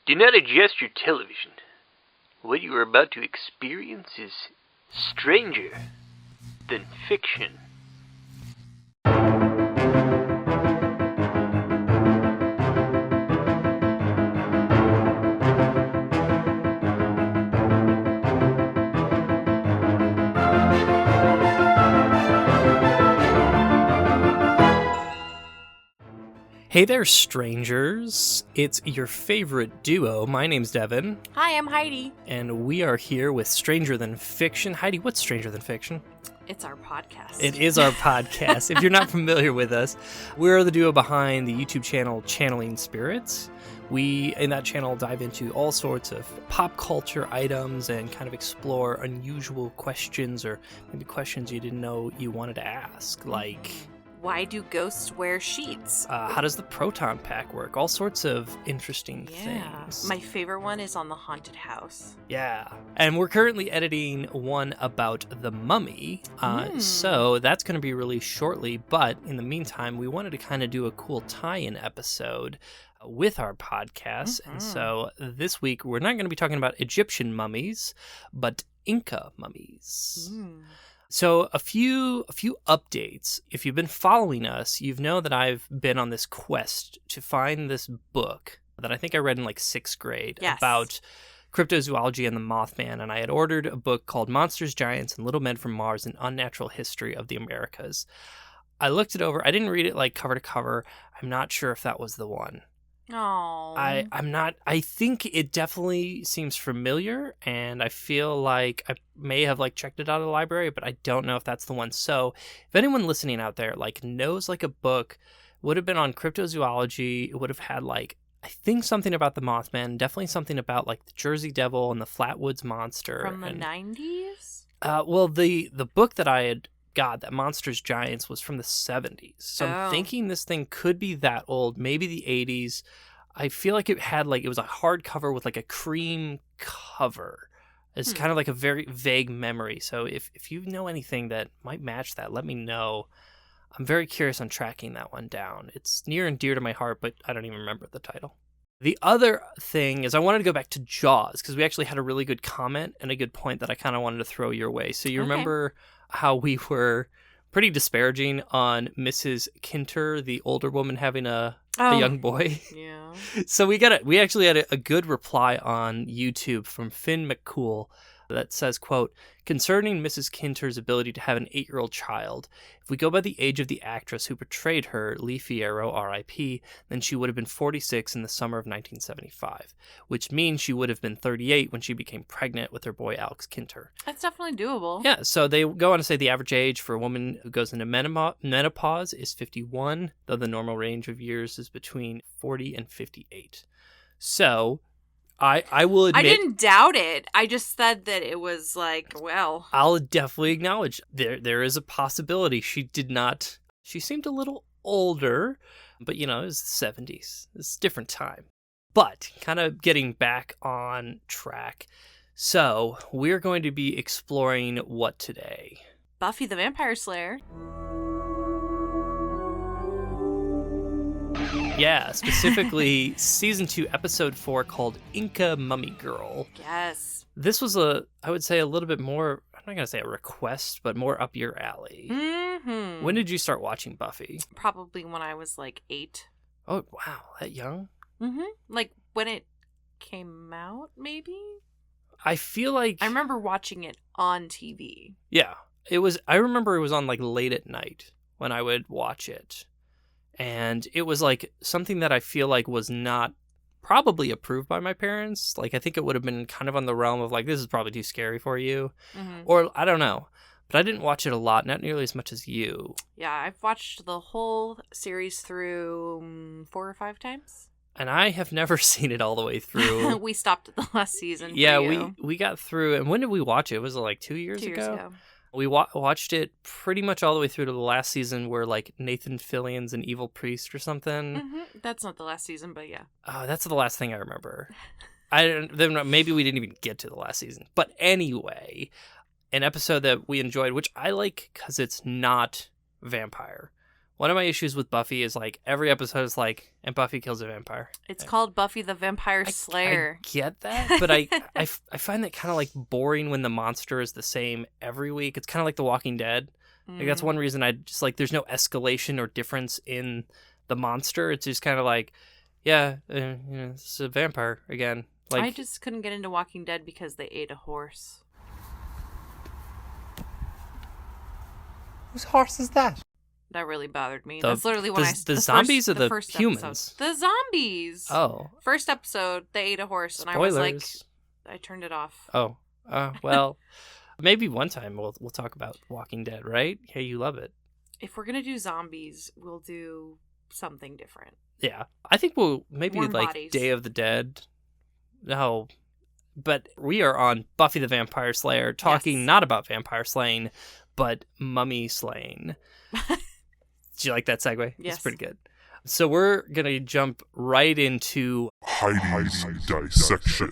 Do not adjust your television. What you are about to experience is stranger than fiction. Hey there, strangers. It's your favorite duo. My name's Devin. Hi, I'm Heidi. And we are here with Stranger Than Fiction. Heidi, what's Stranger Than Fiction? It's our podcast. It is our podcast. If you're not familiar with us, we're the duo behind the YouTube channel Channeling Spirits. We, in that channel, dive into all sorts of pop culture items and kind of explore unusual questions or maybe questions you didn't know you wanted to ask, like... Why do ghosts wear sheets? How does the proton pack work? All sorts of interesting things. My favorite one is on the haunted house. Yeah. And we're currently editing one about the mummy. So that's going to be released shortly. But in the meantime, we wanted to kind of do a cool tie-in episode with our podcast. And so this week, we're not going to be talking about Egyptian mummies, but Inca mummies. So a few updates. If you've been following us, you know that I've been on this quest to find this book that I think I read in like 6th grade about cryptozoology and the Mothman. And I had ordered a book called Monsters, Giants, and Little Men from Mars, An Unnatural History of the Americas. I looked it over. I didn't read it like cover to cover. I'm not sure if that was the one. Oh, I'm not. I think it definitely seems familiar, and I feel like I may have like checked it out of the library, but I don't know if that's the one. So, if anyone listening out there like knows like a book, would have been on cryptozoology, it would have had like I think something about the Mothman, definitely something about like the Jersey Devil and the Flatwoods Monster from the 90s. Well, the book that I had got, that Monsters Giants, was from the 70s. So I'm thinking this thing could be that old, maybe the 80s. I feel like it had like, it was a hardcover with like a cream cover. It's kind of like a very vague memory. So if you know anything that might match that, let me know. I'm very curious on tracking that one down. It's near and dear to my heart, but I don't even remember the title. The other thing is I wanted to go back to Jaws because we actually had a really good comment and a good point that I kind of wanted to throw your way. So you remember how we were pretty disparaging on Mrs. Kinter, the older woman having a young boy? Yeah. So we actually had a good reply on YouTube from Finn McCool that says, quote, concerning Mrs. Kinter's ability to have an 8-year-old child, if we go by the age of the actress who portrayed her, Lee Fierro, R.I.P., then she would have been 46 in the summer of 1975, which means she would have been 38 when she became pregnant with her boy Alex Kinter. That's definitely doable. Yeah, so they go on to say the average age for a woman who goes into menopause is 51, though the normal range of years is between 40 and 58. So... I will admit... I didn't doubt it. I just said that it was like, well... I'll definitely acknowledge there is a possibility. She seemed a little older, but, you know, it was the 70s. It's a different time. But, kind of getting back on track. So, we're going to be exploring what today? Buffy the Vampire Slayer. Yeah, specifically Season 2, Episode 4, called Inca Mummy Girl. Yes. This was I would say a little bit more, I'm not going to say a request, but more up your alley. Mm-hmm. When did you start watching Buffy? Probably when I was like 8. Oh, wow, that young? Mm-hmm. Like when it came out, maybe? I feel like... I remember watching it on TV. Yeah, I remember it was on like late at night when I would watch it. And it was like something that I feel like was not probably approved by my parents. Like I think it would have been kind of on the realm of like, this is probably too scary for you. Mm-hmm. Or I don't know. But I didn't watch it a lot, not nearly as much as you. Yeah, I've watched the whole series through 4 or 5 times. And I have never seen it all the way through. We stopped at the last season. Yeah, we got through. And when did we watch it? Was it like 2 years ago? 2 years ago. We watched it pretty much all the way through to the last season where, like, Nathan Fillion's an evil priest or something. Mm-hmm. That's not the last season, but yeah. Oh, that's the last thing I remember. Then maybe we didn't even get to the last season. But anyway, an episode that we enjoyed, which I like because it's not vampire. One of my issues with Buffy is like every episode is like, and Buffy kills a vampire. It's called Buffy the Vampire Slayer. I get that, but I find that kind of like boring when the monster is the same every week. It's kind of like The Walking Dead. Like that's one reason I just like there's no escalation or difference in the monster. It's just kind of like, yeah, it's a vampire again. Like I just couldn't get into Walking Dead because they ate a horse. Whose horse is that? That really bothered me. That's literally when the zombies or the humans? Episode. The zombies. Oh. First episode, they ate a horse, and Spoilers. I was like, I turned it off. Oh. Well, maybe one time we'll talk about Walking Dead, right? Hey, you love it. If we're gonna do zombies, we'll do something different. Yeah, I think we'll maybe Warm like bodies. Day of the Dead. No, but we are on Buffy the Vampire Slayer, talking not about vampire slaying, but mummy slaying. Did you like that segue? Yes. It's pretty good. So we're going to jump right into Heidi's dissection.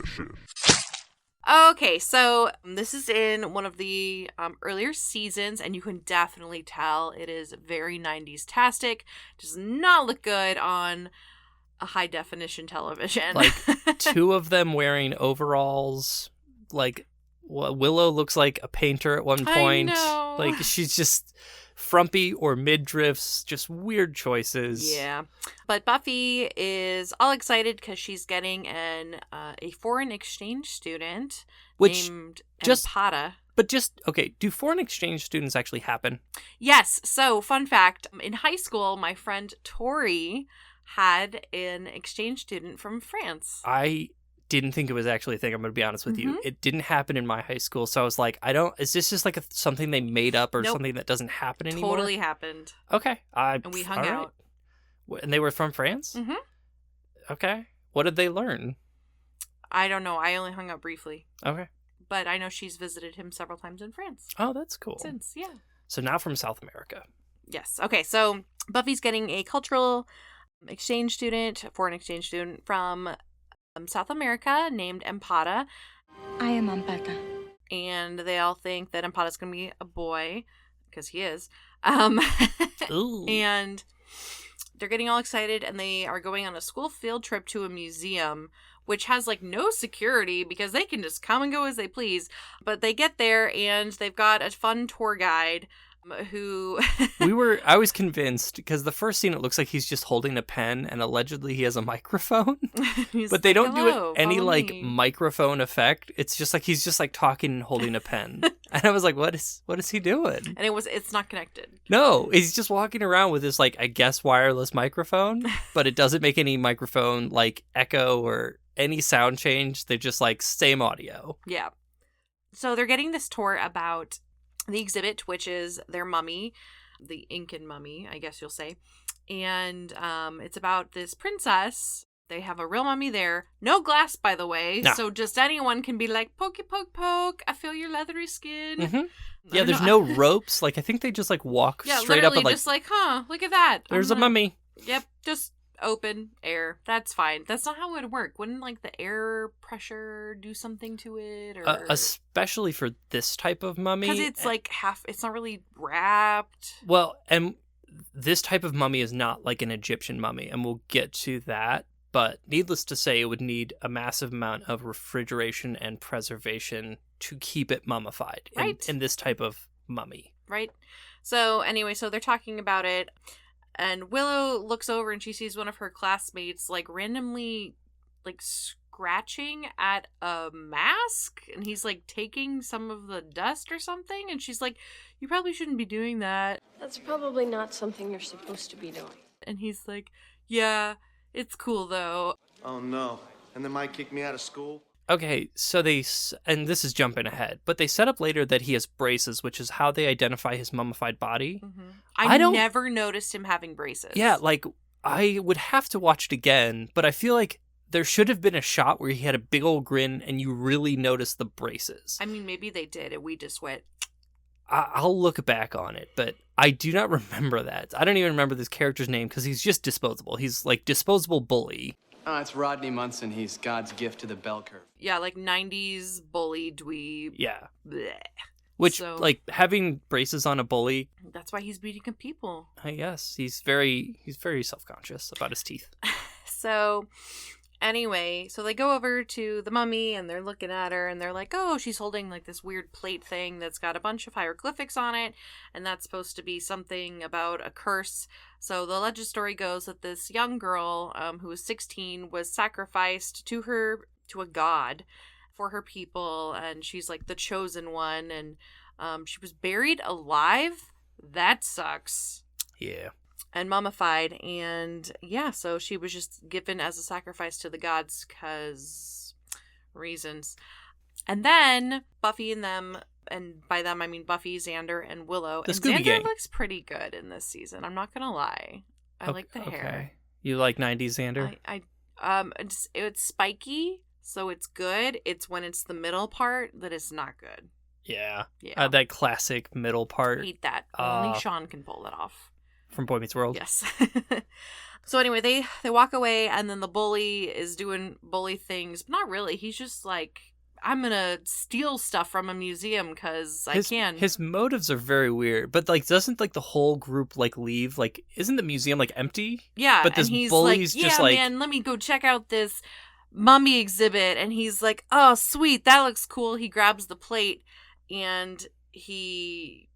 Okay, so this is in one of the earlier seasons, and you can definitely tell it is very 90s-tastic. Does not look good on a high-definition television. like two of them wearing overalls. Like Willow looks like a painter at one point. I know. Like she's just frumpy or midriffs, just weird choices. Yeah. But Buffy is all excited because she's getting a foreign exchange student named Empata. But just, okay, do foreign exchange students actually happen? Yes. So, fun fact, in high school, my friend Tori had an exchange student from France. I didn't think it was actually a thing, I'm going to be honest with you. It didn't happen in my high school, so I was like, is this just like something they made up or something that doesn't happen anymore? Totally happened. Okay. And we hung out. And they were from France? Mm-hmm. Okay. What did they learn? I don't know. I only hung out briefly. Okay. But I know she's visited him several times in France. Oh, that's cool. Since, yeah. So now from South America. Yes. Okay, so Buffy's getting a cultural exchange student, foreign exchange student from South America named Empata. I am Empata. And they all think that Empata's going to be a boy, because he is. Ooh. And they're getting all excited, and they are going on a school field trip to a museum, which has like no security because they can just come and go as they please. But they get there, and they've got a fun tour guide who I was convinced because the first scene it looks like he's just holding a pen and allegedly he has a microphone. But they don't do it any like microphone effect. It's just like he's just like talking and holding a pen. And I was like, what is he doing? And it's not connected. No, he's just walking around with this like I guess wireless microphone, but it doesn't make any microphone like echo or any sound change. They're just like same audio. Yeah. So they're getting this tour about the exhibit, which is their mummy, the Incan Mummy, I guess you'll say. And it's about this princess. They have a real mummy there. No glass, by the way. No. So just anyone can be like, pokey, poke, poke. I feel your leathery skin. Mm-hmm. Yeah, there's no ropes. Like, I think they just like walk straight up and like, just like, look at that. There's a mummy. Yep, just open air. That's fine. That's not how it would work. Wouldn't like the air pressure do something to it? Or especially for this type of mummy. Because it's like it's not really wrapped. Well, and this type of mummy is not like an Egyptian mummy, and we'll get to that. But needless to say, it would need a massive amount of refrigeration and preservation to keep it mummified in this type of mummy. Right. So anyway, so they're talking about it. And Willow looks over and she sees one of her classmates like randomly like scratching at a mask, and he's like taking some of the dust or something, and she's like, you probably shouldn't be doing that. That's probably not something you're supposed to be doing. And he's like, yeah, it's cool though. Oh no. And they might kick me out of school? Okay, so and this is jumping ahead, but they set up later that he has braces, which is how they identify his mummified body. Mm-hmm. I never noticed him having braces. Yeah, like, I would have to watch it again, but I feel like there should have been a shot where he had a big old grin and you really noticed the braces. I mean, maybe they did, and we just went... I'll look back on it, but I do not remember that. I don't even remember this character's name because he's just disposable. He's like disposable bully. Oh, it's Rodney Munson. He's God's gift to the bell curve. Yeah, like 90s bully dweeb. Yeah. Blech. Which, So- like, having braces on a bully, That's why he's beating up people. I guess he's very self-conscious about his teeth. So anyway, so they go over to the mummy and they're looking at her and they're like, oh, she's holding like this weird plate thing that's got a bunch of hieroglyphics on it. And that's supposed to be something about a curse. So the legend story goes that this young girl who was 16 was sacrificed to a god for her people. And she's like the chosen one. And she was buried alive. That sucks. Yeah. And mummified, and yeah, so she was just given as a sacrifice to the gods because reasons. And then Buffy and them, and by them I mean Buffy, Xander, and Willow. The And Scooby Xander Gang. looks pretty good in this season. I'm not gonna lie. I like the hair. You like 90s Xander? It's spiky, so it's good. It's when it's the middle part that is not good. Yeah. Yeah, That classic middle part hate that. Only Sean can pull that off. from Boy Meets World. Yes. So anyway, they walk away, and then the bully is doing bully things, but not really. He's just like, I'm gonna steal stuff from a museum because I can. His motives are very weird, but like, doesn't like the whole group like leave? Like, isn't the museum like empty? Yeah, but this and he's bully's like, just yeah, like, man, let me go check out this mummy exhibit. And he's like, oh, sweet, that looks cool. He grabs the plate and he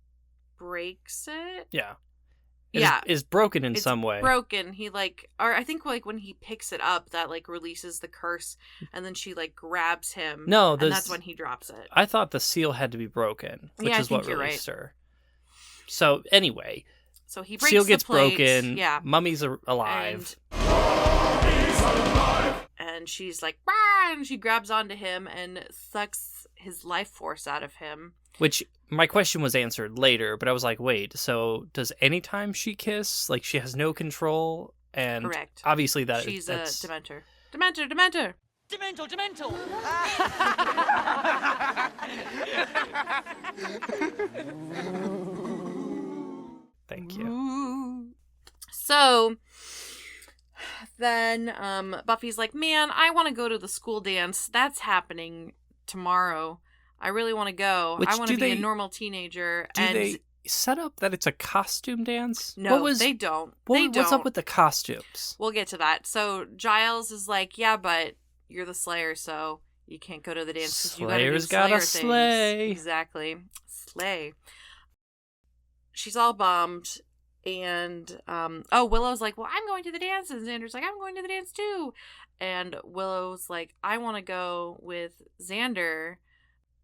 breaks it. yeah, Yeah. is broken in It's some way. broken. He like, or I think like when he picks it up, that like releases the curse, and then she like grabs him. No, and that's when he drops it. I thought the seal had to be broken, which Yeah, I is what think you're released her. So anyway, So he breaks seal the gets plate. broken. Yeah, Mummy's alive. and she's like, "Rah!" and she grabs onto him and sucks his life force out of him. Which my question was answered later, but I was like, wait, so does anytime she kiss, like she has no control? And Correct. obviously She's that's a Dementor. Dementor. Thank you. Ooh. So then Buffy's like, man, I want to go to the school dance. That's happening tomorrow. I really want to go. Which I want to do be a they- normal teenager. Do And they set up that it's a costume dance? no, they don't. What's up with the costumes? We'll get to that. So Giles is like, yeah, but you're the Slayer, so you can't go to the dance because you Slayer's gotta gotta do Slayer slay. things. Exactly. Slay. She's all bummed. And Willow's like, well, I'm going to the dance. And Xander's like, I'm going to the dance too. And Willow's like, I want to go with Xander.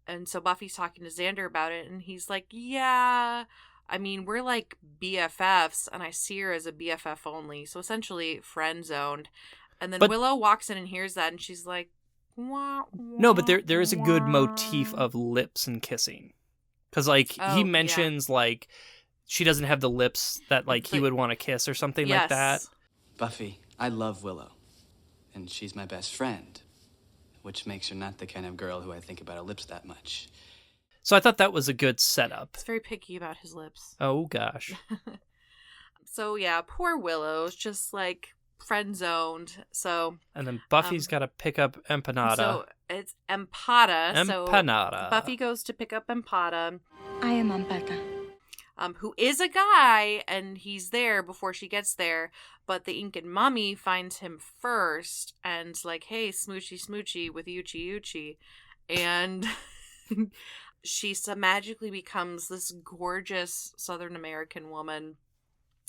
And so Buffy's talking to Xander about it. And he's like, yeah, I mean, we're like BFFs. And I see her as a BFF only. So essentially friend zoned. And then But- Willow walks in and hears that. And she's like, wah, No, but there is a good wah. motif of lips and kissing. Because, like, Oh, he yeah. mentions, like, she doesn't have the lips that, like, he Like- would want to kiss or something Yes. like that. Buffy, I love Willow. And she's my best friend. Which makes her not the kind of girl who I think about her lips that much. So I thought that was a good setup. He's very picky about his lips. Oh, gosh. So yeah, poor Willow's just like friend zoned. So And then Buffy's got to pick up Empanada. So it's Empada. Empanada. So Buffy goes to pick up Empada, I am Ampata. who is a guy, and he's there before she gets there. But the Incan Mummy finds him first and's like, hey, smoochy smoochy with Uchi Uchi. And she magically becomes this gorgeous Southern American woman.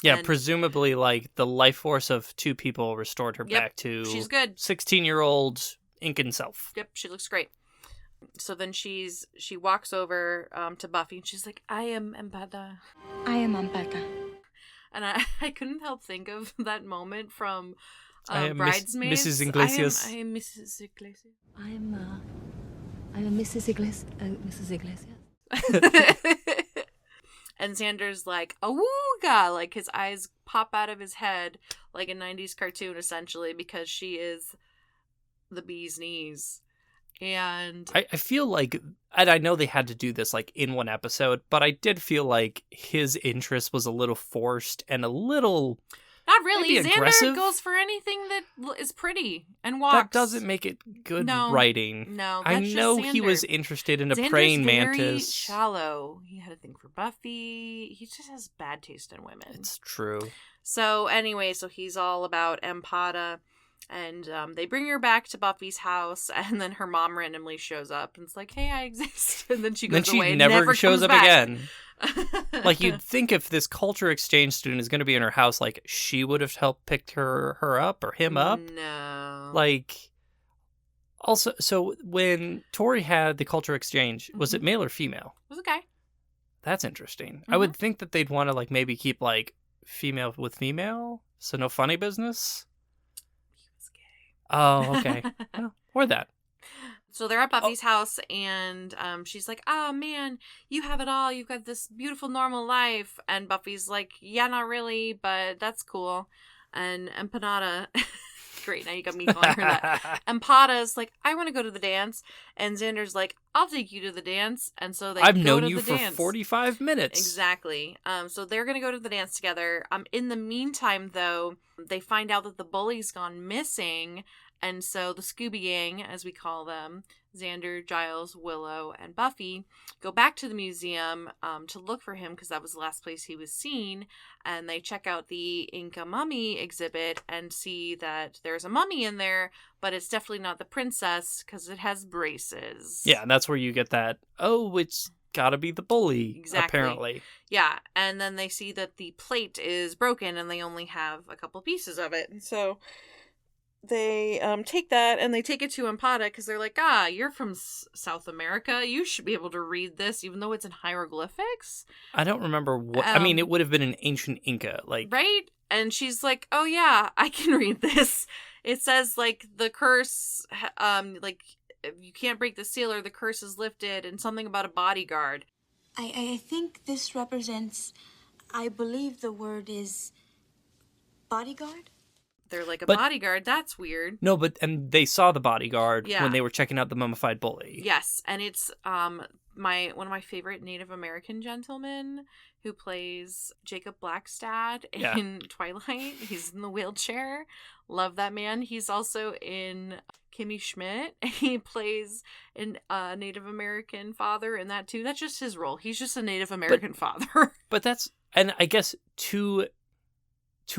Yeah, and- presumably, like, the life force of two people restored her Yep, back to she's good. 16-year-old Incan self. Yep, she looks great. So then she walks over to Buffy and she's like, I am Empada. I am Ampata. And I couldn't help think of that moment from I am Bridesmaids. Mrs. Iglesias. I am Mrs. Iglesias. I'm Mrs. Mrs. Iglesias. And Xander's like, awooga! Like his eyes pop out of his head like a 90s cartoon, essentially, because she is the bee's knees. And I feel like, and I know they had to do this like in one episode, but I did feel like his interest was a little forced and a little Not really. maybe Xander aggressive. goes for anything that is pretty and walks. That doesn't make it good writing. No, I that's know just he Xander. was interested in a Xander's praying very mantis. shallow. He had a thing for Buffy. He just has bad taste in women. It's true. So anyway, he's all about Empata. And they bring her back to Buffy's house, and then her mom randomly shows up and it's like, "Hey, I exist." And then she goes away and never shows comes up back. again. Like, you'd think if this culture exchange student is going to be in her house, like, she would have helped pick her up or him up. No. Like, also, so when Tori had the culture exchange, was it male or female? It was a guy. That's interesting. I would think that they'd want to, like, maybe keep, like, female with female, so no funny business. Oh, okay. Well, or that. So they're at Buffy's house, and she's like, "Oh, man, you have it all. You've got this beautiful, normal life." And Buffy's like, "Yeah, not really, but that's cool." And Empanada... Great, now you got me calling her that. Empata's like, "I want to go to the dance." And Xander's like, "I'll take you to the dance." And so I've known you for 45 minutes. Exactly. So they're going to go to the dance together. In the meantime, though, they find out that the bully's gone missing. And so the Scooby Gang, as we call them, Xander, Giles, Willow, and Buffy, go back to the museum to look for him because that was the last place he was seen. And they check out the Inca Mummy exhibit and see that there's a mummy in there, but it's definitely not the princess because it has braces. Yeah, and that's where you get that, oh, it's gotta be the bully, Exactly. apparently. Yeah, and then they see that the plate is broken and they only have a couple pieces of it. And so... they take that and they take it to Empata because they're like, "You're from South America. You should be able to read this, even though it's in hieroglyphics." I don't remember what... I mean, it would have been an ancient Inca, like... Right? And she's like, "Oh, yeah, I can read this. It says, like, the curse, like, you can't break the seal or the curse is lifted, and something about a bodyguard." I think this represents, I believe the word is bodyguard? They're like, But- bodyguard? That's weird. No, and they saw the bodyguard Yeah. when they were checking out the mummified bully. Yes, and it's one of my favorite Native American gentlemen who plays Jacob Blackstad Yeah. in Twilight. He's in the wheelchair. Love that man. He's also in Kimmy Schmidt. He plays a Native American father in that too. That's just his role. He's just a Native American father. But that's... And I guess to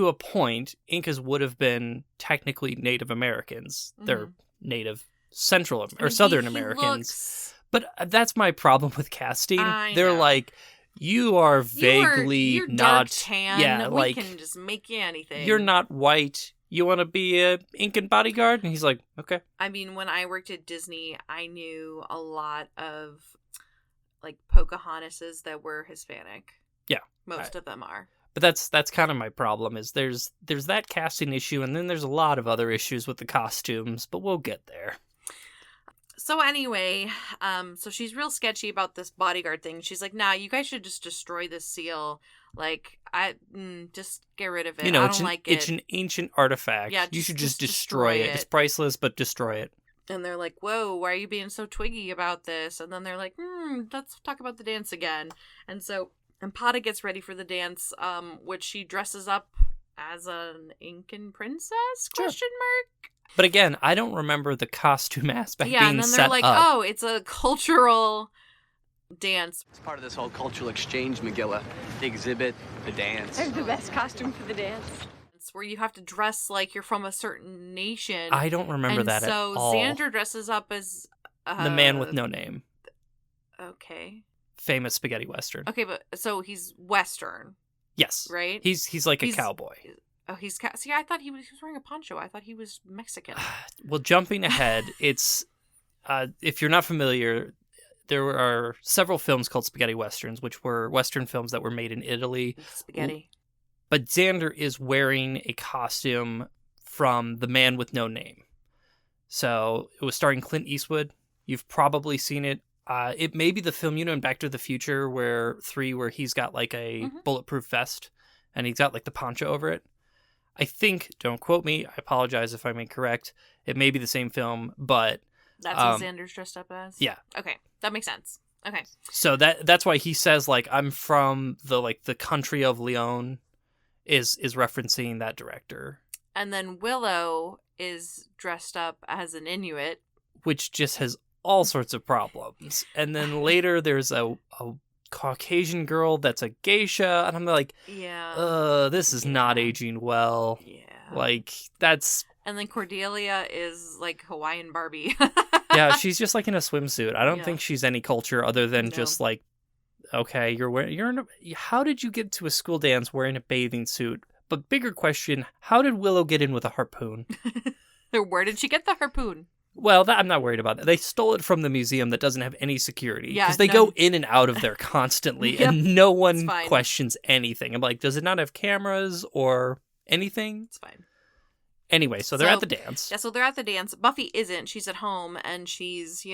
a point, Incas would have been technically Native Americans. They're Native Central or Southern Americans. But that's my problem with casting. They're know. like, you are vaguely you're not... dark tan. Yeah, we like, can just make you anything. you're not white. You want to be a Incan bodyguard? And he's like, okay. I mean, when I worked at Disney, I knew a lot of, like, Pocahontases that were Hispanic. Yeah. Most of them are. But that's kind of my problem, is there's that casting issue, and then there's a lot of other issues with the costumes, but we'll get there. So anyway, so she's real sketchy about this bodyguard thing. She's like, "Nah, you guys should just destroy this seal. Like, just get rid of it. You know, I don't like it." It's an ancient artifact. Yeah, you should just destroy destroy it. it. It's priceless, but destroy it. And they're like, "Whoa, why are you being so twiggy about this?" And then they're like, let's talk about the dance again. And so Empata gets ready for the dance, which she dresses up as an Incan princess? Sure. Question mark. But again, I don't remember the costume aspect Yeah, being and then set they're like, up. "Oh, it's a cultural dance." It's part of this whole cultural exchange, Megilla. The exhibit, the dance. I have the best costume for the dance. It's where you have to dress like you're from a certain nation. I don't remember and that at so all. Xander dresses up as The man with no name. Okay. Famous spaghetti western. Okay, but so he's Western, Yes. right? He's like a He's- cowboy. Oh, see, I thought he was wearing a poncho. I thought he was Mexican. Well, jumping ahead, it's if you're not familiar, there are several films called spaghetti westerns, which were western films that were made in Italy. Spaghetti. But Xander is wearing a costume from The Man with No Name. So it was starring Clint Eastwood. You've probably seen it. It may be the film, in Back to the Future, where he's got like a bulletproof vest and he's got like the poncho over it. I think, don't quote me, I apologize if I'm incorrect. It may be the same film, but... That's what Xander's dressed up as? Yeah. Okay, that makes sense. Okay. So that's why he says, like, I'm from the country of Leon, is referencing that director. And then Willow is dressed up as an Inuit. Which just has all sorts of problems. And then later there's a Caucasian girl that's a geisha. And I'm like, this is not aging well. Yeah. Like, that's... And then Cordelia is like Hawaiian Barbie. Yeah, she's just like in a swimsuit. I don't think she's any culture other than just like, okay, how did you get to a school dance wearing a bathing suit? But bigger question, how did Willow get in with a harpoon? Where did she get the harpoon? Well, I'm not worried about that. They stole it from the museum that doesn't have any security. Yeah, because they go in and out of there constantly, and no one questions anything. I'm like, does it not have cameras or anything? It's fine. Anyway, so they're at the dance. Yeah, so they're at the dance. Buffy isn't. She's at home, and she's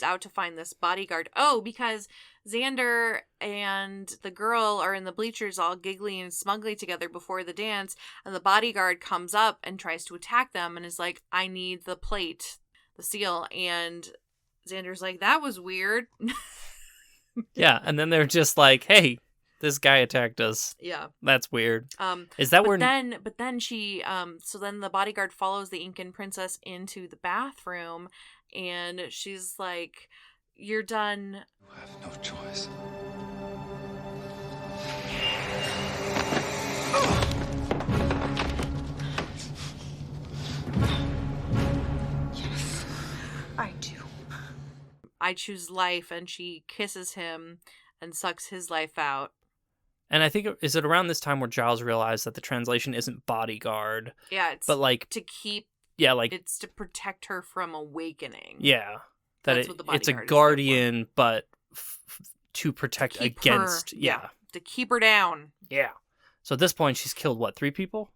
out to find this bodyguard. Oh, because Xander and the girl are in the bleachers all giggly and smugly together before the dance, and the bodyguard comes up and tries to attack them and is like, I need the plate, the seal. And Xander's like, that was weird. Yeah, and then they're just like, hey, this guy attacked us. Yeah. That's weird. Is that where... But then she... So then the bodyguard follows the Incan princess into the bathroom, and she's like, you're done. I have no choice. Yes, I do. I choose life, and she kisses him and sucks his life out. And I think, is it around this time where Giles realized that the translation isn't bodyguard? Yeah, it's but like to keep... Yeah, like... It's to protect her from awakening. Yeah. That it's a guardian, but to protect against... Her, to keep her down. Yeah. So at this point, she's killed, what, 3 people?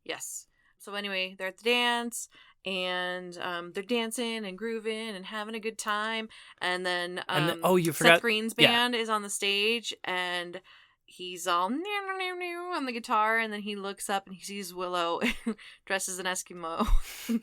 Yes. So anyway, they're at the dance, and they're dancing and grooving and having a good time. And then, you forgot... Seth Green's band is on the stage, and... He's all on the guitar, and then he looks up and he sees Willow dressed as an Eskimo.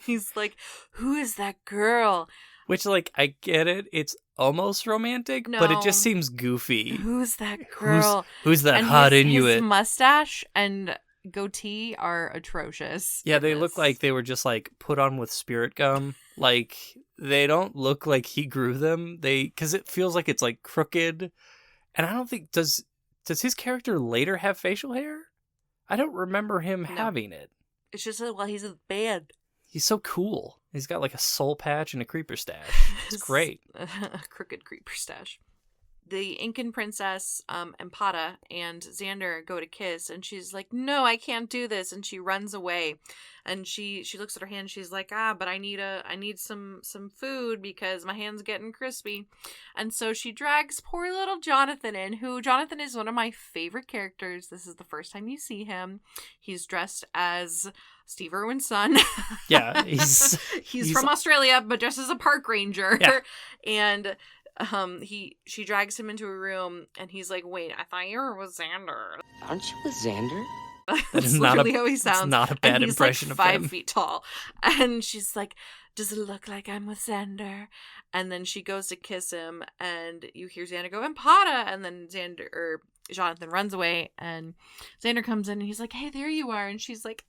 He's like, who is that girl? Which, like, I get it. It's almost romantic, but it just seems goofy. Who's that girl? Who's that hot Inuit? His mustache and goatee are atrocious. Yeah, they look like they were just, like, put on with spirit gum. Like, they don't look like he grew them. Because it feels like it's, like, crooked. And I don't think... Does his character later have facial hair? I don't remember him having it. It's just that while he's in the band. He's so cool. He's got like a soul patch and a creeper stash. It's great. A crooked creeper stash. The Incan princess, Empada, and Xander go to kiss, and she's like, no, I can't do this, and she runs away. And she looks at her hand, she's like, but I need some food because my hand's getting crispy. And so she drags poor little Jonathan in, who Jonathan is one of my favorite characters. This is the first time you see him. He's dressed as Steve Irwin's son. Yeah, he's from Australia, but dressed as a park ranger. Yeah. And she drags him into a room, and he's like, wait, I thought you were with Xander. Aren't you with Xander? That's literally how he sounds. It's not a bad impression of him. He's like 5 him. feet tall. And she's like, does it look like I'm with Xander? And then she goes to kiss him, and you hear Xander go, Empada! And then Jonathan runs away, and Xander comes in, and he's like, hey, there you are. And she's like,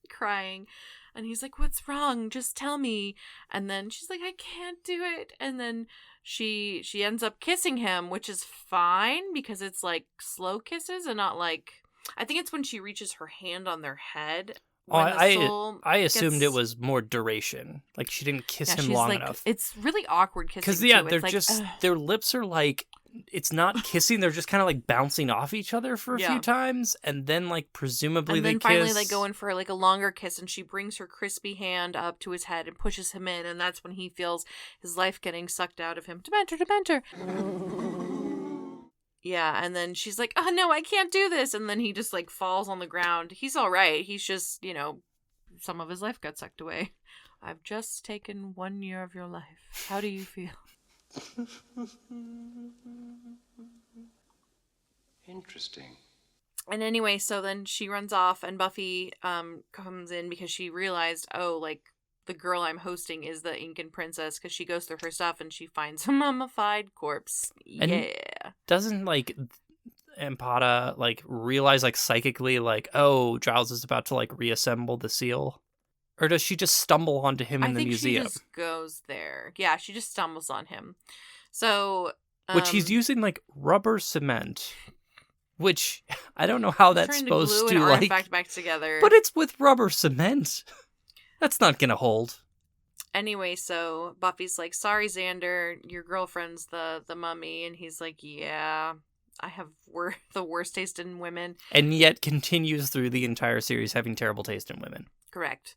crying. And he's like, what's wrong? Just tell me. And then she's like, I can't do it. And then she ends up kissing him, which is fine because it's like slow kisses and not like... I think it's when she reaches her hand on their head. I assumed it was more duration. Like she didn't kiss him long enough. It's really awkward kissing. Because they're like, just their lips are like, it's not kissing. They're just kind of like bouncing off each other for a few times, and then like presumably and then they finally kiss. They go in for like a longer kiss, and she brings her crispy hand up to his head and pushes him in, and that's when he feels his life getting sucked out of him. Dementor. Yeah, and then she's like, oh no, I can't do this. And then he just like falls on the ground. He's all right. He's just, some of his life got sucked away. I've just taken 1 year of your life. How do you feel? Interesting. And anyway, so then she runs off, and Buffy comes in because she realized, the girl I'm hosting is the Incan princess, because she goes through her stuff and she finds a mummified corpse. And doesn't Empata like realize like psychically like, oh, Giles is about to like reassemble the seal? Or does she just stumble onto him in the museum? She just goes there. Yeah, she just stumbles on him. So which he's using like rubber cement. Which I don't know how that's supposed to like artifact back together. But it's with rubber cement. That's not gonna hold. Anyway, so Buffy's like, sorry, Xander, your girlfriend's the mummy. And he's like, yeah, I have the worst taste in women. And yet continues through the entire series having terrible taste in women. Correct.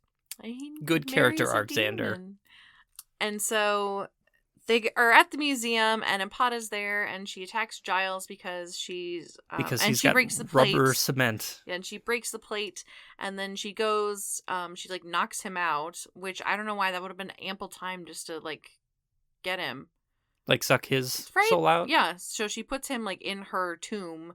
Good character arc, Xander. And so they are at the museum, and Empata's there, and she attacks Giles because she's he's got breaks the rubber plate. Cement. Yeah, and she breaks the plate, and then she goes, she like knocks him out, which I don't know why that would have been ample time just to like get him, like suck his soul out. Yeah, so she puts him like in her tomb,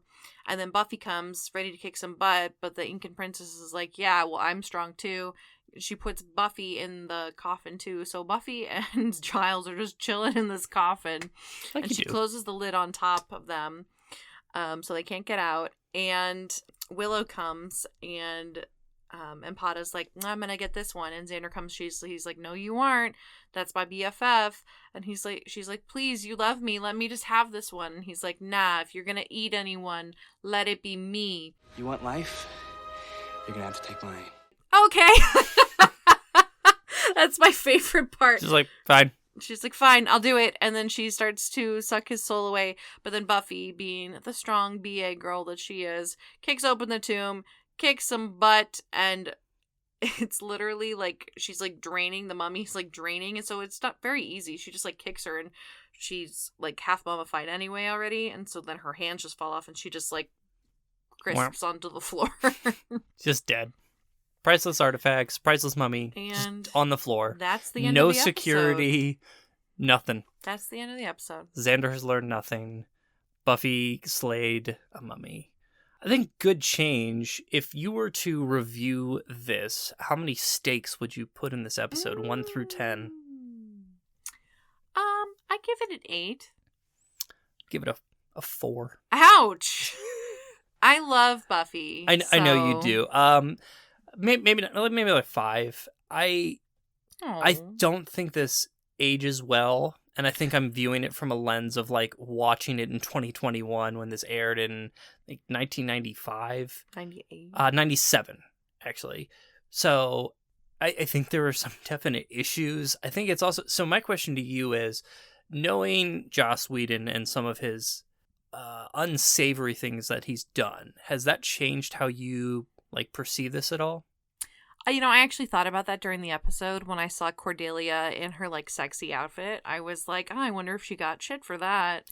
and then Buffy comes ready to kick some butt, but the Incan princess is like, yeah, well, I'm strong too. She puts Buffy in the coffin too. So Buffy and Giles are just chilling in this coffin. Like and she closes the lid on top of them so they can't get out. And Willow comes and Empata's like, I'm going to get this one. And Xander comes. He's like, no, you aren't. That's my BFF. And she's like, please, you love me. Let me just have this one. And he's like, nah, if you're going to eat anyone, let it be me. You want life? You're going to have to take mine. Okay. That's my favorite part. She's like, fine. She's like, fine, I'll do it. And then she starts to suck his soul away. But then Buffy, being the strong BA girl that she is, kicks open the tomb, kicks some butt, and it's literally like she's like draining the mummy. He's like draining. And so it's not very easy. She just like kicks her, and she's like half mummified anyway already. And so then her hands just fall off, and she just like crisps onto the floor. Just dead. Priceless artifacts, priceless mummy, and just on the floor. That's the end of the episode. No security, nothing. That's the end of the episode. Xander has learned nothing. Buffy slayed a mummy. I think good change. If you were to review this, how many stakes would you put in this episode? 1 through 10? I give it an 8. Give it a 4. Ouch! I love Buffy. I know you do. Maybe like 5. I don't think this ages well, and I think I'm viewing it from a lens of like watching it in 2021 when this aired in like 1995, 98, 97 actually. So I think there are some definite issues. I think it's also so. My question to you is, knowing Joss Whedon and some of his unsavory things that he's done, has that changed how you like perceive this at all? I actually thought about that during the episode when I saw Cordelia in her like sexy outfit. I was like, oh, I wonder if she got shit for that.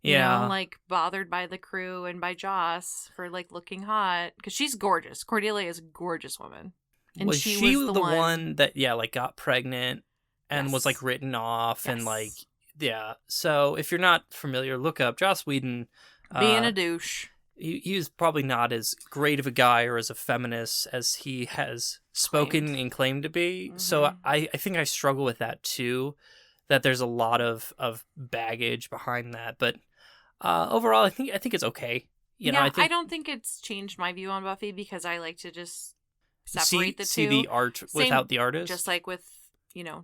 Yeah. You know, like bothered by the crew and by Joss for like looking hot, because she's gorgeous. Cordelia is a gorgeous woman. And was she was the one that like got pregnant and was like written off and like, yeah. So if you're not familiar, look up Joss Whedon. Being a douche. He was probably not as great of a guy or as a feminist as he has spoken and claimed to be. Mm-hmm. So I think I struggle with that too, that there's a lot of baggage behind that. But overall, I think it's okay. I don't think it's changed my view on Buffy, because I like to just separate the two. See the art without the artist? Just like with,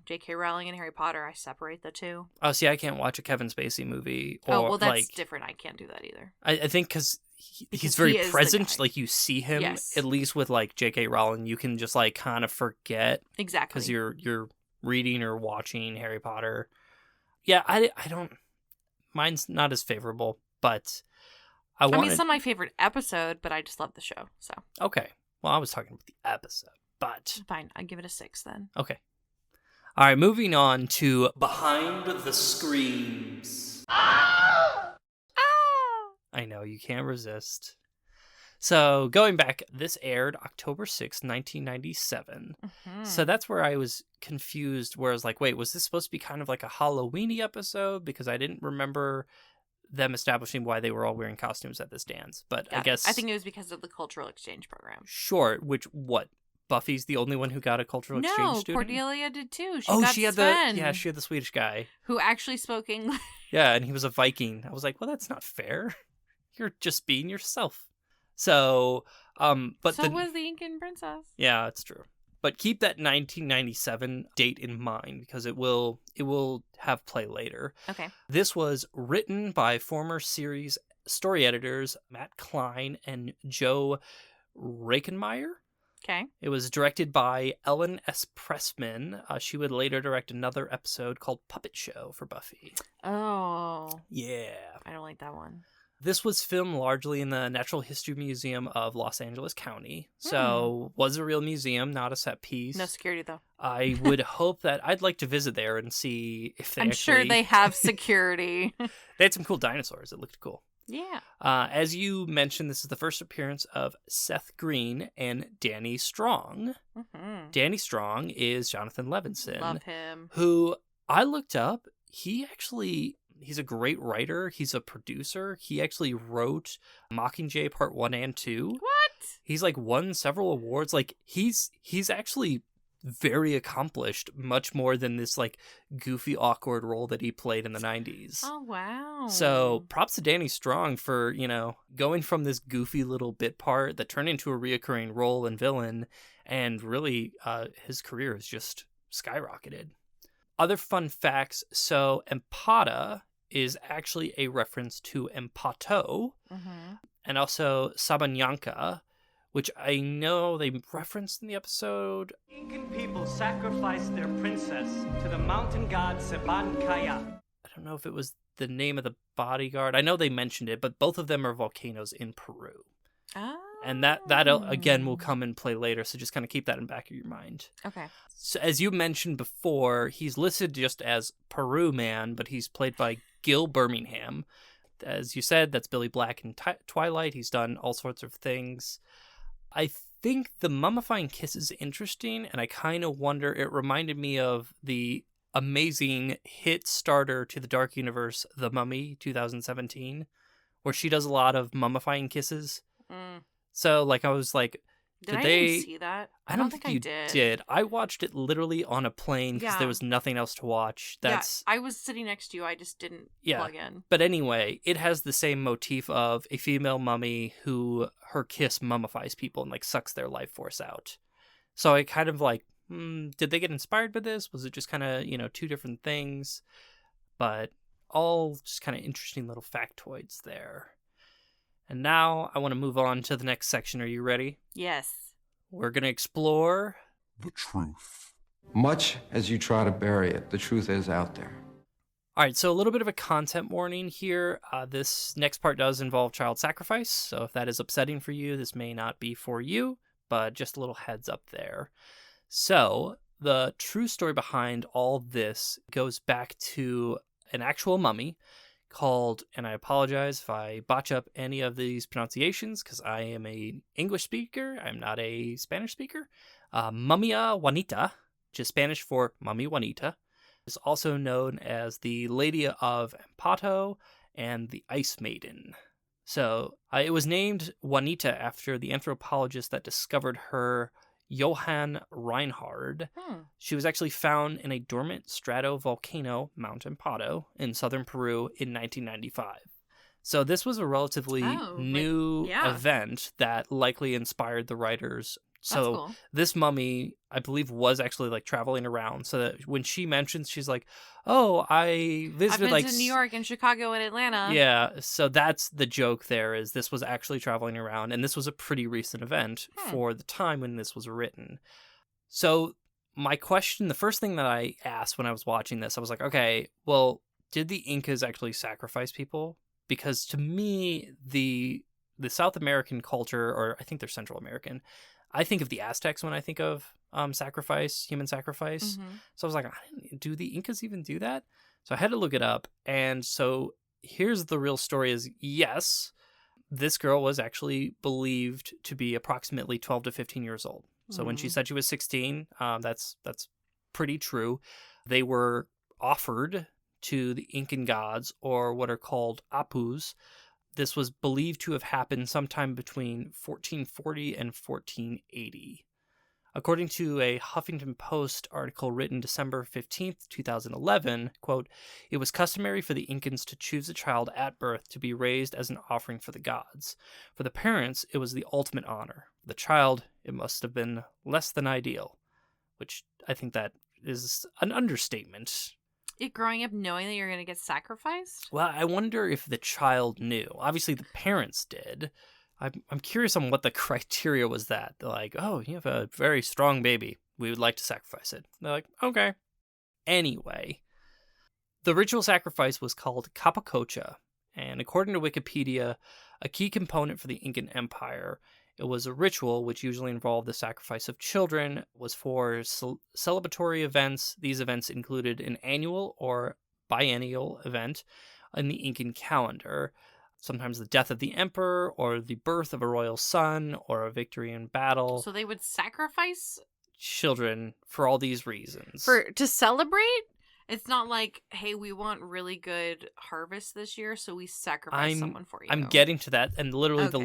J.K. Rowling and Harry Potter, I separate the two. Oh, see, I can't watch a Kevin Spacey movie. That's different. I can't do that either. I think because he's very present. Like, you see him, at least with, like, J.K. Rowling, you can just, like, kind of forget. Exactly. Because you're reading or watching Harry Potter. Yeah, I don't... Mine's not as favorable, but I mean, it's not my favorite episode, but I just love the show, so. Okay. Well, I was talking about the episode, but... Fine, I'd give it a 6 then. Okay. All right, moving on to Behind the Screams. I know, you can't resist. So, going back, this aired October 6th, 1997. Mm-hmm. So that's where I was confused, where I was like, wait, was this supposed to be kind of like a Halloween-y episode? Because I didn't remember them establishing why they were all wearing costumes at this dance. But I guess... I think it was because of the cultural exchange program. Sure, what? Buffy's the only one who got a cultural exchange student? No, Cordelia did too. She had the Swedish guy. Who actually spoke English. Yeah, and he was a Viking. I was like, well, that's not fair. You're just being yourself. So, but so was the Incan princess. Yeah, it's true. But keep that 1997 date in mind because it will have play later. Okay. This was written by former series story editors Matt Klein and Joe Reichenmeyer. Okay. It was directed by Ellen S. Pressman. She would later direct another episode called Puppet Show for Buffy. Oh. Yeah. I don't like that one. This was filmed largely in the Natural History Museum of Los Angeles County. So was a real museum, not a set piece. No security, though. I would hope that I'd like to visit there and see if they I'm sure they have security. They had some cool dinosaurs. It looked cool. Yeah. As you mentioned, this is the first appearance of Seth Green and Danny Strong. Mm-hmm. Danny Strong is Jonathan Levinson. Love him. Who I looked up. He's a great writer. He's a producer. He actually wrote Mockingjay Part 1 and 2. What? He's like won several awards. Like he's actually very accomplished, much more than this like goofy, awkward role that he played in the 90s. Oh, wow. So props to Danny Strong for, going from this goofy little bit part that turned into a reoccurring role and villain. And really, his career has just skyrocketed. Other fun facts. So Empata is actually a reference to Empato, and also Sabanyanka, which I know they referenced in the episode. Incan people sacrificed their princess to the mountain god Sabankaya. I don't know if it was the name of the bodyguard. I know they mentioned it, but both of them are volcanoes in Peru. Oh. And that again will come and play later, so just kind of keep that in the back of your mind. Okay. So as you mentioned before, he's listed just as Peru Man, but he's played by Gil Birmingham. As you said, that's Billy Black in Twilight. He's done all sorts of things. I think the mummifying kiss is interesting, and I kind of wonder, it reminded me of the amazing hit starter to the Dark Universe, The Mummy, 2017, where she does a lot of mummifying kisses. So, I was like, did I even see that? I don't think you did. I watched it literally on a plane because there was nothing else to watch. I was sitting next to you. I just didn't plug in. But anyway, it has the same motif of a female mummy who her kiss mummifies people and sucks their life force out. So I kind of did they get inspired by this? Was it just kind of, two different things? But all just kind of interesting little factoids there. And now I want to move on to the next section. Are you ready? Yes. We're going to explore the truth. Much as you try to bury it, the truth is out there. All right, so a little bit of a content warning here. This next part does involve child sacrifice, so if that is upsetting for you, this may not be for you, but just a little heads up there. So the true story behind all this goes back to an actual mummy called, and I apologize if I botch up any of these pronunciations because I am an English speaker, I'm not a Spanish speaker. Mummy Juanita, which is Spanish for Mummy Juanita, is also known as the Lady of Empato and the Ice Maiden. So it was named Juanita after the anthropologist that discovered her, Johann Reinhard. She was actually found in a dormant stratovolcano, Mount Empato, in southern Peru in 1995. So this was a relatively new event that likely inspired the writers. So cool. This mummy, I believe, was actually traveling around. So that when she mentions, she's like, "Oh, I've been to New York and Chicago and Atlanta." Yeah, so that's the joke there, is this was actually traveling around, and this was a pretty recent event for the time when this was written. So my question, the first thing that I asked when I was watching this, I was like, okay, well, did the Incas actually sacrifice people? Because to me, the South American culture, or I think they're Central American, I think of the Aztecs when I think of sacrifice, human sacrifice. So I was like, do the Incas even do that? So I had to look it up. And so here's the real story is, yes, this girl was actually believed to be approximately 12 to 15 years old. So when she said she was 16, that's pretty true. They were offered to the Incan gods, or what are called apus. This was believed to have happened sometime between 1440 and 1480. According to a Huffington Post article written December 15th, 2011, quote, "It was customary for the Incans to choose a child at birth to be raised as an offering for the gods. For the parents, it was the ultimate honor. For the child, it must have been less than ideal," which I think that is an understatement. Growing up knowing that you're going to get sacrificed? Well, I wonder if the child knew. Obviously, the parents did. I'm curious on what the criteria was that. They're like, oh, you have a very strong baby. We would like to sacrifice it. They're like, okay. Anyway, the ritual sacrifice was called Capacocha, and according to Wikipedia, a key component for the Incan Empire, it was a ritual which usually involved the sacrifice of children, was for celebratory events. These events included an annual or biennial event in the Incan calendar, sometimes the death of the emperor, or the birth of a royal son, or a victory in battle. So they would sacrifice children for all these reasons. To celebrate? It's not like, hey, we want really good harvest this year, so we sacrifice someone for you. I'm getting to that, and literally Okay.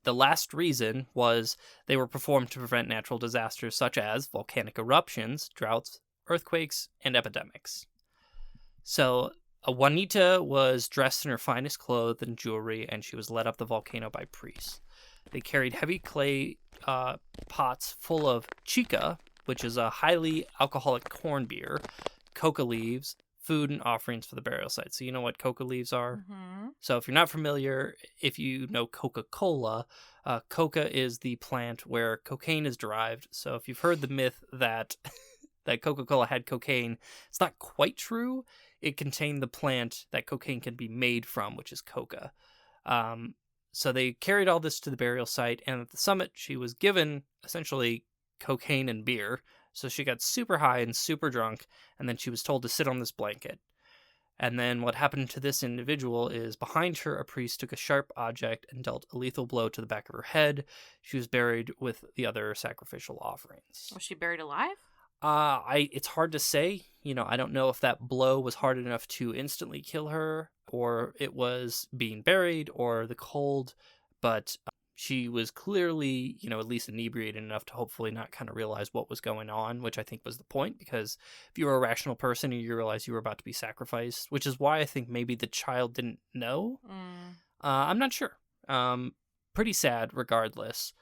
the last reason was they were performed to prevent natural disasters such as volcanic eruptions, droughts, earthquakes, and epidemics. So Juanita was dressed in her finest clothes and jewelry, and she was led up the volcano by priests. They carried heavy clay pots full of chica, which is a highly alcoholic corn beer, coca leaves, food, and offerings for the burial site. So you know what coca leaves are? Mm-hmm. So if you're not familiar, if you know Coca-Cola, coca is the plant where cocaine is derived. So if you've heard the myth that that Coca-Cola had cocaine, it's not quite true. It contained the plant that cocaine can be made from, which is coca. So they carried all this to the burial site, and at the summit, she was given essentially cocaine and beer. So she got super high and super drunk, and then she was told to sit on this blanket. And then what happened to this individual is behind her, a priest took a sharp object and dealt a lethal blow to the back of her head. She was buried with the other sacrificial offerings. Was she buried alive? It's hard to say. I don't know if that blow was hard enough to instantly kill her, or it was being buried, or the cold, but she was clearly, at least inebriated enough to hopefully not kind of realize what was going on, which I think was the point, because if you were a rational person and you realize you were about to be sacrificed, which is why I think maybe the child didn't know. I'm not sure. Pretty sad regardless.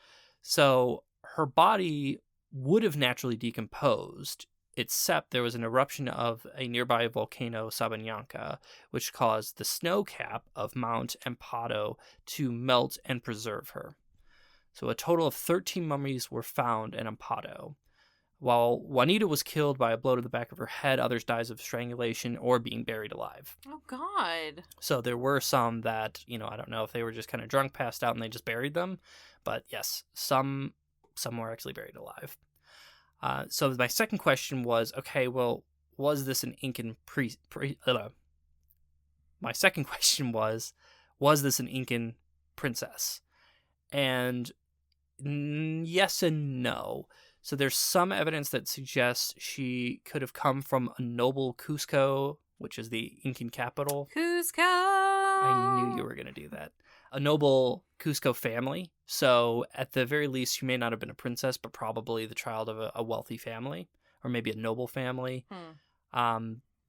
So her body would have naturally decomposed, except there was an eruption of a nearby volcano, Sabanyanka, which caused the snow cap of Mount Ampado to melt and preserve her. So a total of 13 mummies were found in Ampado. While Juanita was killed by a blow to the back of her head, others died of strangulation or being buried alive. Oh, God. So there were some that, I don't know if they were just kind of drunk, passed out, and they just buried them. But yes, some were actually buried alive. So my second question was, okay, well, was this an Incan My second question was this an Incan princess? And yes and no. So there's some evidence that suggests she could have come from a noble Cusco, which is the Incan capital. Cusco! I knew you were going to do that. A noble Cusco family. So at the very least, she may not have been a princess, but probably the child of a wealthy family, or maybe a noble family.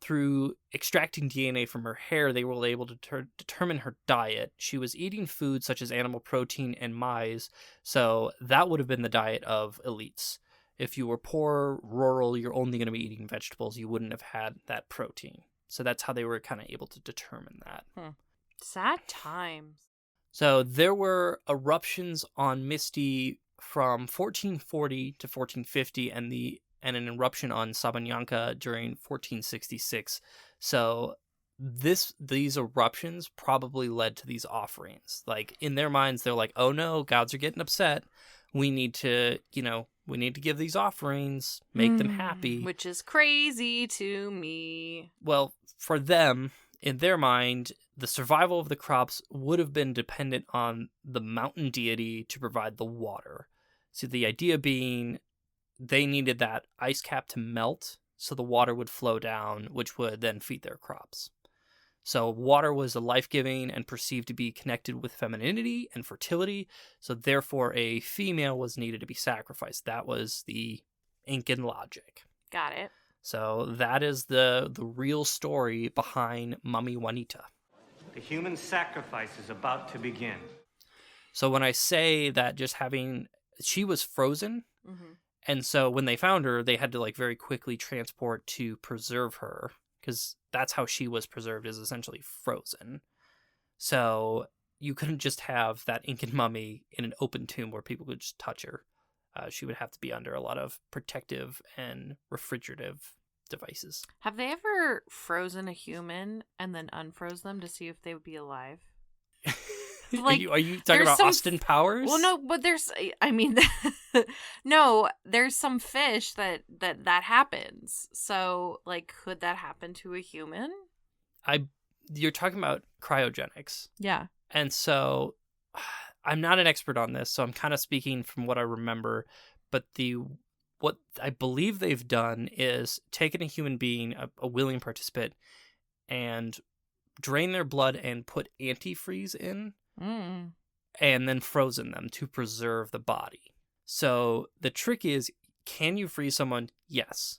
Through extracting DNA from her hair, they were able to determine her diet. She was eating food such as animal protein and maize, so that would have been the diet of elites. If you were poor, rural, you're only going to be eating vegetables. You wouldn't have had that protein. So that's how they were kind of able to determine that. Sad times. So there were eruptions on Misty from 1440 to 1450, and an eruption on Sabanyanka during 1466. So these eruptions probably led to these offerings. Like in their minds, they're like, "Oh no, gods are getting upset. We need to, give these offerings, make them happy." Which is crazy to me. Well, for them, in their mind, the survival of the crops would have been dependent on the mountain deity to provide the water. So the idea being they needed that ice cap to melt so the water would flow down, which would then feed their crops. So water was a life-giving and perceived to be connected with femininity and fertility. So therefore, a female was needed to be sacrificed. That was the Incan logic. Got it. So that is the real story behind Mummy Juanita. The human sacrifice is about to begin. So when I say that she was frozen, and so when they found her, they had to like very quickly transport to preserve her, because that's how she was preserved, is essentially frozen. So you couldn't just have that Incan mummy in an open tomb where people could just touch her. She would have to be under a lot of protective and refrigerative devices. Have they ever frozen a human and then unfroze them to see if they would be alive? Like, are you talking about Austin Powers? Well, no, but no, there's some fish that happens. So, like, could that happen to a human? You're talking about cryogenics. Yeah. And so I'm not an expert on this, so I'm kind of speaking from what I remember, but what I believe they've done is taken a human being, a willing participant, and drain their blood and put antifreeze in, and then frozen them to preserve the body. So the trick is, can you freeze someone? Yes.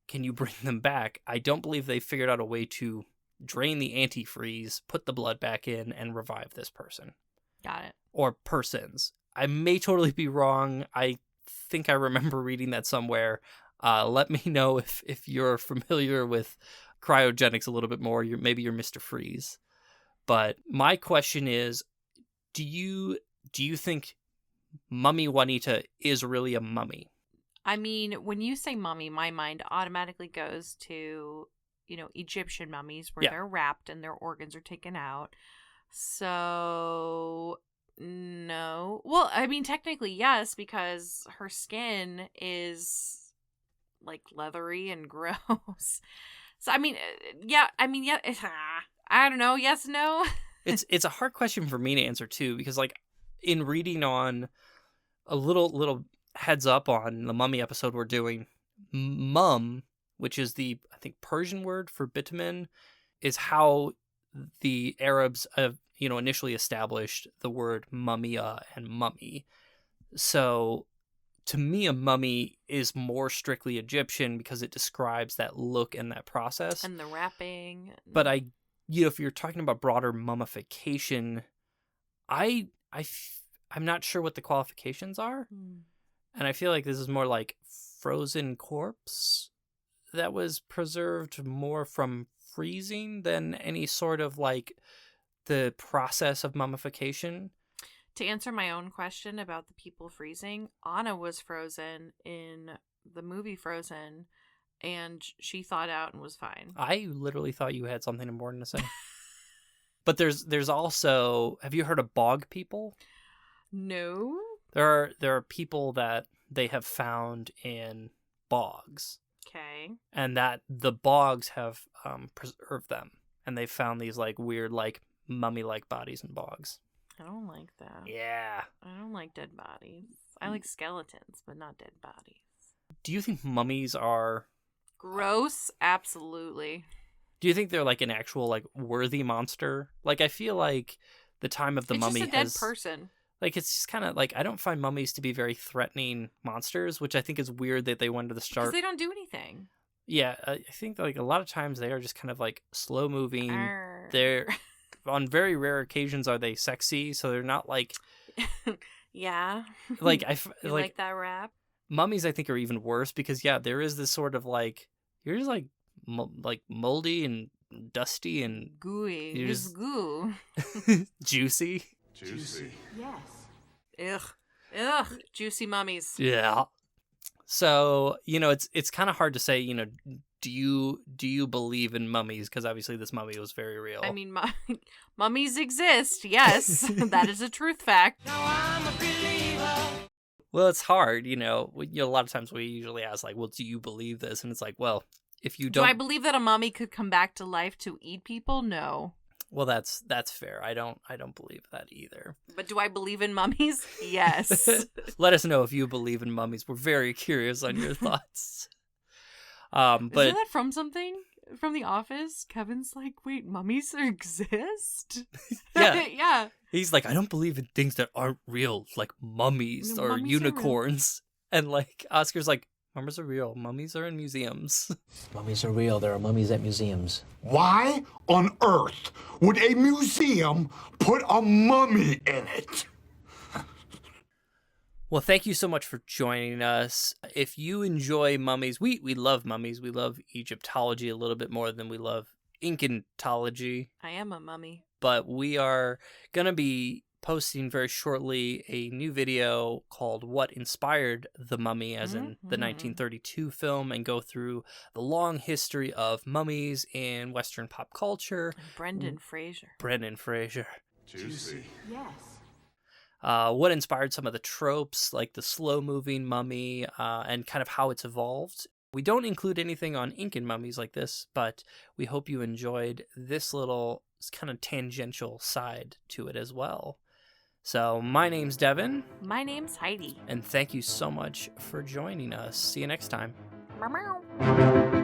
Can you bring them back? I don't believe they figured out a way to drain the antifreeze, put the blood back in, and revive this person. Got it. Or persons. I may totally be wrong. I think I remember reading that somewhere. Let me know if you're familiar with cryogenics a little bit more. Maybe you're Mr. Freeze. But my question is, do you think Mummy Juanita is really a mummy? I mean, when you say mummy, my mind automatically goes to, Egyptian mummies where they're wrapped and their organs are taken out. So, no. Well, I mean, technically, yes, because her skin is, like, leathery and gross. So, I mean, yeah. I don't know. Yes, no. It's a hard question for me to answer, too, because, like, in reading on a little heads up on the Mummy episode we're doing, mum, which is the, I think, Persian word for bitumen, is how the Arabs have, initially established the word mumia and mummy. So to me, a mummy is more strictly Egyptian because it describes that look and that process. And the wrapping. But if you're talking about broader mummification, I'm not sure what the qualifications are. And I feel like this is more like frozen corpse that was preserved more from freezing than any sort of like the process of mummification. To answer my own question about the people freezing, Anna was frozen in the movie Frozen, and she thawed out and was fine. I literally thought you had something important to say. But there's also, have you heard of bog people? No. There are people that they have found in bogs. Okay. And that the bogs have preserved them, and they found these like weird like mummy-like bodies in bogs. I don't like that. Yeah. I don't like dead bodies. I like skeletons, but not dead bodies. Do you think mummies are gross? Absolutely. Do you think they're like an actual like worthy monster? Like I feel like the time of the mummy just a dead person. Like it's just kind of like I don't find mummies to be very threatening monsters, which I think is weird that they went to the start. Because they don't do anything. Yeah, I think like a lot of times they are just kind of like slow moving. They're on very rare occasions are they sexy, so they're not like. Yeah. Like you like that rap. Mummies, I think, are even worse because there is this sort of like you're just like moldy and dusty and gooey. You're just goo. Juicy. Yes. Ugh. Juicy mummies. Yeah. So, it's kind of hard to say, do you believe in mummies? Because obviously this mummy was very real. I mean, mummies exist. Yes. That is a truth fact. Now I'm a believer. Well, it's hard, a lot of times we usually ask like, well, do you believe this? And it's like, well, if you don't. Do I believe that a mummy could come back to life to eat people? No. Well, that's fair. I don't believe that either. But do I believe in mummies? Yes. Let us know if you believe in mummies. We're very curious on your thoughts. But isn't that from something? from The Office, Kevin's like, wait, mummies exist? Yeah. Yeah. He's like, I don't believe in things that aren't real, like mummies or Mummies are unicorns. And like Oscar's like, mummies are real. Mummies are in museums. Mummies are real. There are mummies at museums. Why on earth would a museum put a mummy in it? Well, thank you so much for joining us. If you enjoy mummies, we love mummies. We love Egyptology a little bit more than we love Incantology. I am a mummy. But we are going to be posting very shortly a new video called What Inspired the Mummy, as in the 1932 film, and go through the long history of mummies in Western pop culture. Brendan Fraser. Juicy. Yes. What inspired some of the tropes, like the slow-moving mummy, and kind of how it's evolved. We don't include anything on Incan mummies like this, but we hope you enjoyed this little kind of tangential side to it as well. So my name's Devin. My name's Heidi. And thank you so much for joining us. See you next time. Meow, meow.